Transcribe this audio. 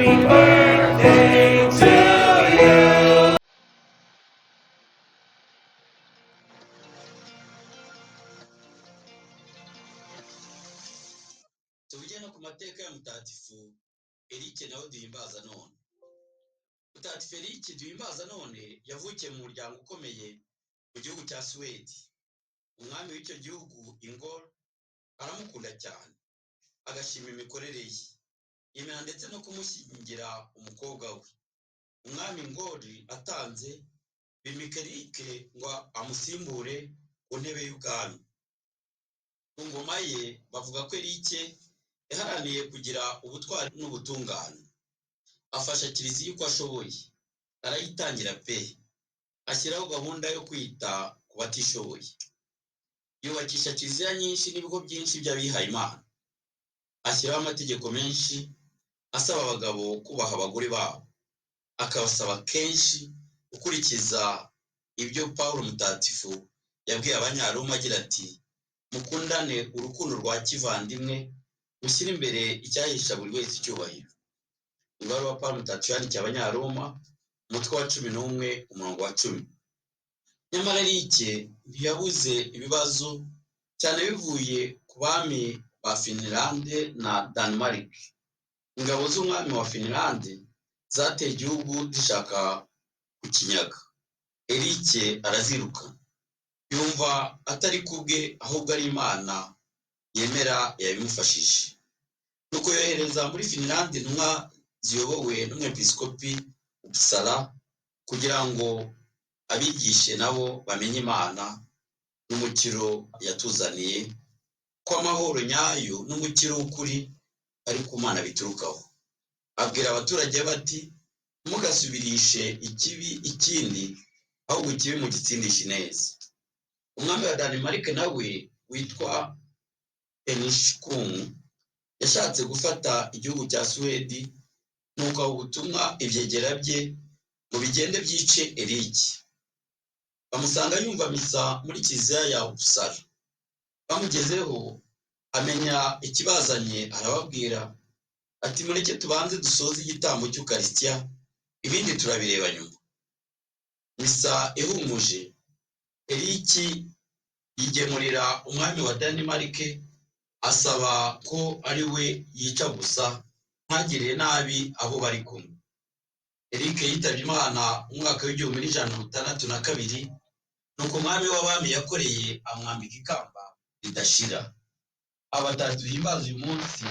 birthday to you. Tubijyana ku mateka ya Mutagatifu Erike nawe duhimbaza none. Mutagatifu Erike duhimbaza none yavukiye mu muryango ukomeye mu gihugu cya Suwedi. Umwami w'icyo gihugu Ingoni aramukunda cyane, agashima imikorere ye, yemera ndetse no kumushyingira umukobwa we. Umwami Ingoni atanze bimika Erike ngo amusimbure ku ntebe y'ubwami. Mu ngoma ye bavuga ko Erike yaharaniye kugira ubutwari n'ubutungane, afasha Kiliziya uko ashoboye, arayitangira pe, ashyiraho gahunda yo kwita ku batishoboye, yubakisha Kiliziya nyinshi n'ibigo byinshi by'abihaye Imana, ashyiraho amategeko menshi asaba abagabo kubaha abagore babo, akabasaba kenshi gukurikiza ibyo Pawulo Mutagatifu yabwiye Abanyaroma agira ati, mukundane urukundo rwa kivandimwe, mushyire imbere icyahesha buri wese icyubahiro. Ibaruwa Pawulo Mutagatifu yandikiye Abanyaroma, umutwe wa 11 umurongo wa 10. Nyamara Erike ntiyabuze ibibazo, cyane bivuye ku bami ba Finlande na Denmark. Ingabo z'umwami wa Finlande zateye igihugu zishaka kukinyaga. Erike araziruka, yumva atari kubwe ahubwo ari Imana yemera yabimufashije. Nuko yohereza muri Finlande intumwa ziyobowe n'umwepiskopi Uppsala kugira ngo abigishe nabo bamenye Imana n'umukiro yatuzaniye, ko amahoro nyayo n'umukiro w'ukuri ari ku Mana biturukaho. Abwira abaturage bati, mugasubirishe ikibi ikindi, ahubwo ikibi mu gitsindisha neza. Umwami wa Denmark nawe witwa Heneriko yashatse gufata igihugu cya Suwedi, nuko ubutumwa ibyegera bye ngo bigende byice Erike. Bamusanga yumva misa muri Kiliziya ya Uppsala. Bamugezeho amenya ikibazanye, arababwira ati, mureke tubanze dusoze igitambo cy'ukarisitiya, ibindi turabireba nyuma. Misa ihumuje, Erike yigemurira umwami wa Denmark, asaba ko ari we yica gusa, ntagirire nabi abo bari kumwe. Erike yitabye Imana mu mwaka w'1162, nuko umwami w'abami yakoreye amwambika ikamba ridashira. Abatatu duhimbaza uyu munsi